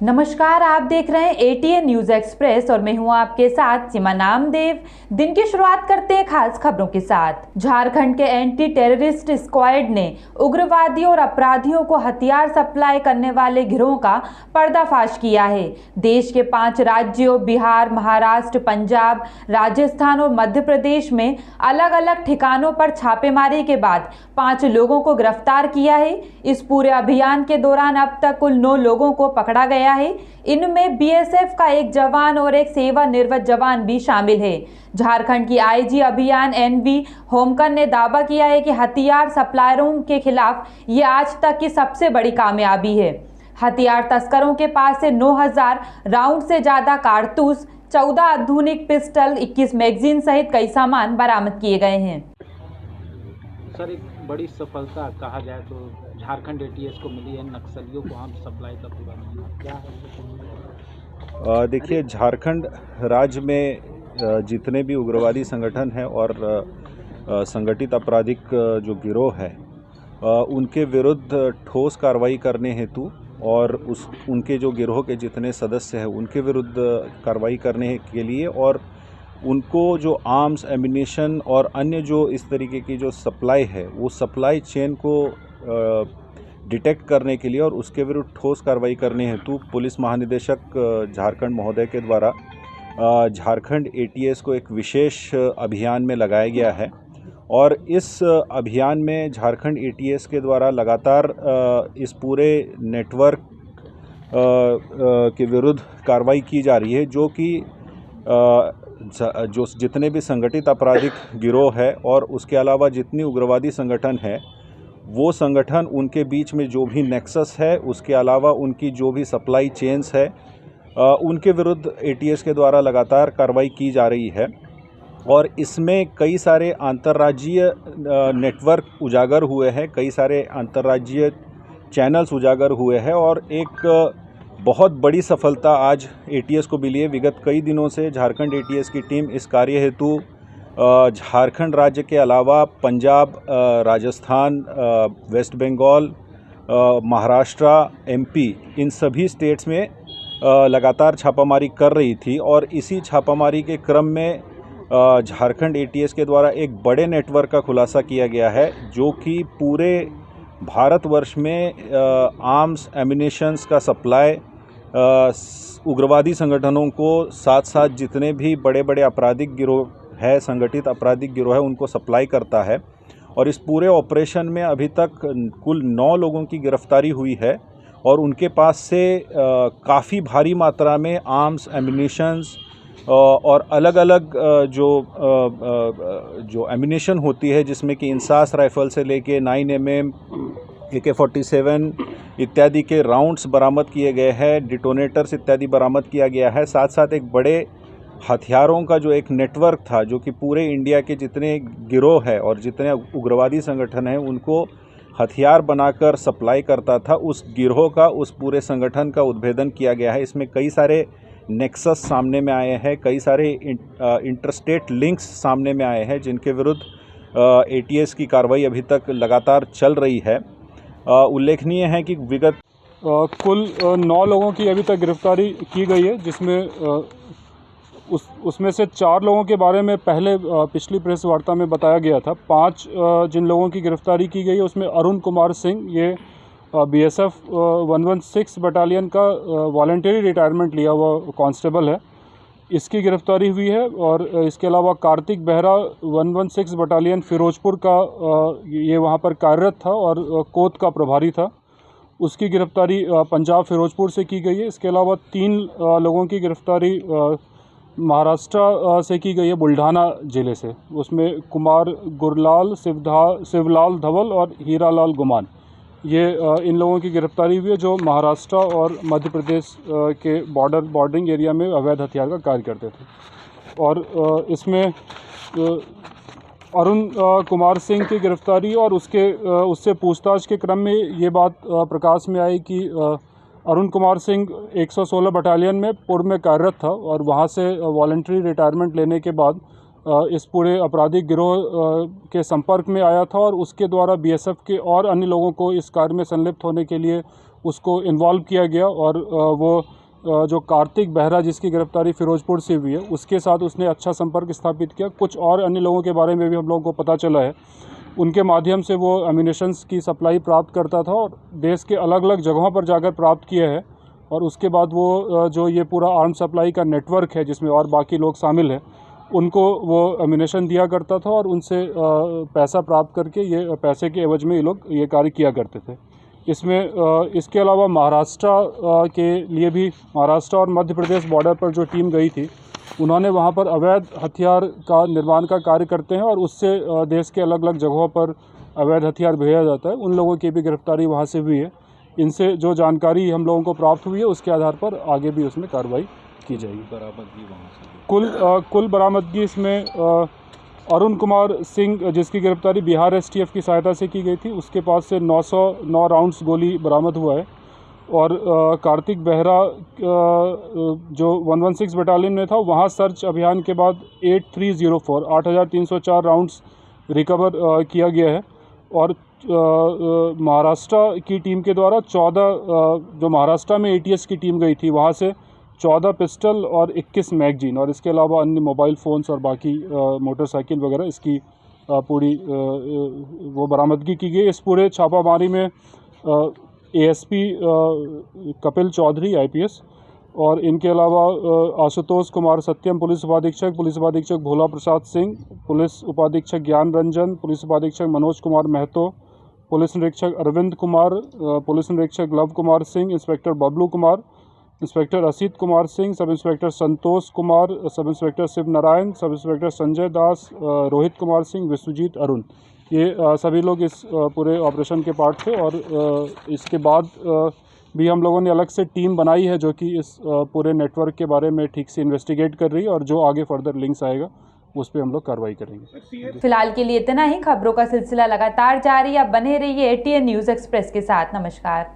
नमस्कार, आप देख रहे हैं एटीएन न्यूज एक्सप्रेस और मैं हूं आपके साथ सीमा नामदेव। दिन की शुरुआत करते हैं खास खबरों के साथ। झारखंड के एंटी टेररिस्ट स्क्वाड ने उग्रवादियों और अपराधियों को हथियार सप्लाई करने वाले गिरोह का पर्दाफाश किया है। देश के 5 राज्यों बिहार, महाराष्ट्र, पंजाब, राजस्थान और मध्य प्रदेश में अलग अलग ठिकानों पर छापेमारी के बाद 5 लोगों को गिरफ्तार किया है। इस पूरे अभियान के दौरान अब तक कुल 9 लोगों को पकड़ा गया है। इनमें बीएसएफ का एक जवान और एक सेवानिवृत्त जवान भी शामिल है। झारखंड की आईजी अभियान एनवी होमकर ने दावा किया है कि हथियार सप्लायरों के खिलाफ ये आज तक की सबसे बड़ी कामयाबी है। हथियार तस्करों के पास से 9000 राउंड से ज्यादा कारतूस, 14 आधुनिक पिस्टल, 21 मैगजीन सहित कई सामान बरामद किए गए हैं। सर, एक बड़ी सफलता कहा जाए तो झारखंड एटीएस को मिली है। नक्सलियों को हम सप्लाई का पूरा मिला क्या है? देखिए, झारखंड राज्य में जितने भी उग्रवादी संगठन हैं और संगठित आपराधिक जो गिरोह है उनके विरुद्ध ठोस कार्रवाई करने हेतु और उनके जो गिरोह के जितने सदस्य हैं उनके विरुद्ध कार्रवाई करने के लिए और उनको जो आर्म्स, एम्यूनिशन और अन्य जो इस तरीके की जो सप्लाई है वो सप्लाई चेन को डिटेक्ट करने के लिए और उसके विरुद्ध ठोस कार्रवाई करने हेतु पुलिस महानिदेशक झारखंड महोदय के द्वारा झारखंड एटीएस को एक विशेष अभियान में लगाया गया है। और इस अभियान में झारखंड एटीएस के द्वारा लगातार इस पूरे नेटवर्क के विरुद्ध कार्रवाई की जा रही है, जो कि जो जितने भी संगठित आपराधिक गिरोह है और उसके अलावा जितनी उग्रवादी संगठन है वो संगठन, उनके बीच में जो भी नेक्सस है, उसके अलावा उनकी जो भी सप्लाई चेन्स है उनके विरुद्ध एटीएस के द्वारा लगातार कार्रवाई की जा रही है। और इसमें कई सारे अंतर्राज्यीय नेटवर्क उजागर हुए हैं, कई सारे अंतर्राज्यीय चैनल्स उजागर हुए हैं और एक बहुत बड़ी सफलता आज एटीएस को मिली है। विगत कई दिनों से झारखंड एटीएस की टीम इस कार्य हेतु झारखंड राज्य के अलावा पंजाब, राजस्थान, वेस्ट बंगाल, महाराष्ट्र, एमपी, इन सभी स्टेट्स में लगातार छापामारी कर रही थी। और इसी छापामारी के क्रम में झारखंड एटीएस के द्वारा एक बड़े नेटवर्क का खुलासा किया गया है, जो कि पूरे भारतवर्ष में आर्म्स, एम्यूनिशंस का सप्लाई उग्रवादी संगठनों को साथ साथ जितने भी बड़े बड़े आपराधिक गिरोह है, संगठित आपराधिक गिरोह है, उनको सप्लाई करता है। और इस पूरे ऑपरेशन में अभी तक कुल 9 लोगों की गिरफ्तारी हुई है और उनके पास से काफ़ी भारी मात्रा में आर्म्स, एम्यूनिशंस और अलग अलग जो एम्यूनिशन होती है, जिसमें कि इंसास राइफल से लेके 9mm, AK-47 इत्यादि के राउंड्स बरामद किए गए हैं, डिटोनेटर्स इत्यादि बरामद किया गया है। साथ साथ एक बड़े हथियारों का जो एक नेटवर्क था, जो कि पूरे इंडिया के जितने गिरोह है और जितने उग्रवादी संगठन हैं उनको हथियार बनाकर सप्लाई करता था, उस गिरोह का, उस पूरे संगठन का उद्भेदन किया गया है। इसमें कई सारे नेक्सस सामने में आए हैं, कई सारे इंटरस्टेट लिंक्स सामने में आए हैं, जिनके विरुद्ध एटीएस की कार्रवाई अभी तक लगातार चल रही है। उल्लेखनीय है कि विगत कुल 9 लोगों की अभी तक गिरफ्तारी की गई है, जिसमें उसमें से 4 लोगों के बारे में पहले पिछली प्रेस वार्ता में बताया गया था। 5 जिन लोगों की गिरफ्तारी की गई है उसमें अरुण कुमार सिंह, ये बीएसएफ 116 बटालियन का वॉलंटरी रिटायरमेंट लिया हुआ कांस्टेबल है, इसकी गिरफ्तारी हुई है। और इसके अलावा कार्तिक बेहरा 116 बटालियन फिरोजपुर का ये वहाँ पर कार्यरत था और कोत का प्रभारी था, उसकी गिरफ्तारी पंजाब फिरोजपुर से की गई है। इसके अलावा 3 लोगों की गिरफ्तारी महाराष्ट्र से की गई है, बुल्ढाना ज़िले से। उसमें कुमार गुरलाल, शिवलाल धवल और हीरालाल गुमान, ये इन लोगों की गिरफ्तारी हुई है, जो महाराष्ट्र और मध्य प्रदेश के बॉर्डरिंग एरिया में अवैध हथियार का कार्य करते थे। और इसमें अरुण कुमार सिंह की गिरफ्तारी और उससे पूछताछ के क्रम में ये बात प्रकाश में आई कि अरुण कुमार सिंह 116 बटालियन में पूर्व में कार्यरत था और वहाँ से वॉलंटरी रिटायरमेंट लेने के बाद इस पूरे आपराधिक गिरोह के संपर्क में आया था और उसके द्वारा बीएसएफ के और अन्य लोगों को इस कार्य में संलिप्त होने के लिए उसको इन्वॉल्व किया गया और वो जो कार्तिक बेहरा जिसकी गिरफ्तारी फिरोजपुर से हुई है उसके साथ उसने अच्छा संपर्क स्थापित किया। कुछ और अन्य लोगों के बारे में भी हम लोगों को पता चला है। उनके माध्यम से वो एम्यूनिशंस की सप्लाई प्राप्त करता था और देश के अलग अलग जगहों पर जाकर प्राप्त किया है। और उसके बाद वो जो ये पूरा आर्म सप्लाई का नेटवर्क है जिसमें और बाकी लोग शामिल हैं, उनको वो एम्यूनिशन दिया करता था और उनसे पैसा प्राप्त करके ये पैसे के एवज में ये लोग ये कार्य किया करते थे। इसमें इसके अलावा महाराष्ट्र के लिए भी महाराष्ट्र और मध्य प्रदेश बॉर्डर पर जो टीम गई थी उन्होंने वहाँ पर अवैध हथियार का निर्माण का कार्य करते हैं और उससे देश के अलग अलग जगहों पर अवैध हथियार भेजा जाता है। उन लोगों की भी गिरफ्तारी वहाँ से हुई है। इनसे जो जानकारी हम लोगों को प्राप्त हुई है उसके आधार पर आगे भी उसमें कार्रवाई की जाएगी। बरामदगी वहाँ से कुल बरामदगी इसमें अरुण कुमार सिंह जिसकी गिरफ्तारी बिहार एसटीएफ की सहायता से की गई थी, उसके पास से 909 राउंड्स गोली बरामद हुआ है। और कार्तिक बेहरा जो 116 बटालियन में था वहाँ सर्च अभियान के बाद 8304 राउंड्स रिकवर किया गया है। और महाराष्ट्र की टीम के द्वारा 14 जो महाराष्ट्र में एटीएस की टीम गई थी वहाँ से 14 पिस्टल और 21 मैगजीन और इसके अलावा अन्य मोबाइल फ़ोन्स और बाकी मोटरसाइकिल वगैरह इसकी पूरी वो बरामदगी की गई। इस पूरे छापामारी में एएसपी कपिल चौधरी आईपीएस और इनके अलावा आशुतोष कुमार सत्यम पुलिस उपाधीक्षक भोला प्रसाद सिंह, पुलिस उपाधीक्षक ज्ञान रंजन, पुलिस उपाधीक्षक मनोज कुमार महतो, पुलिस निरीक्षक अरविंद कुमार, पुलिस निरीक्षक Lav Kumar Singh, inspector Bablu Kumar, inspector Asit Kumar Singh, sub inspector Santosh Kumar, sub inspector Shiv Narayan, sub inspector Sanjay Das, Rohit Kumar Singh, Vishwajeet Arun, ये सभी लोग इस पूरे ऑपरेशन के पार्ट थे। और इसके बाद भी हम लोगों ने अलग से टीम बनाई है जो कि इस पूरे नेटवर्क के बारे में ठीक से इन्वेस्टिगेट कर रही है और जो आगे फर्दर लिंक्स आएगा उस पर हम लोग कार्रवाई करेंगे। फिलहाल के लिए इतना ही। खबरों का सिलसिला लगातार जारी। आप बने रहिए एटीएन न्यूज़ एक्सप्रेस के साथ। नमस्कार।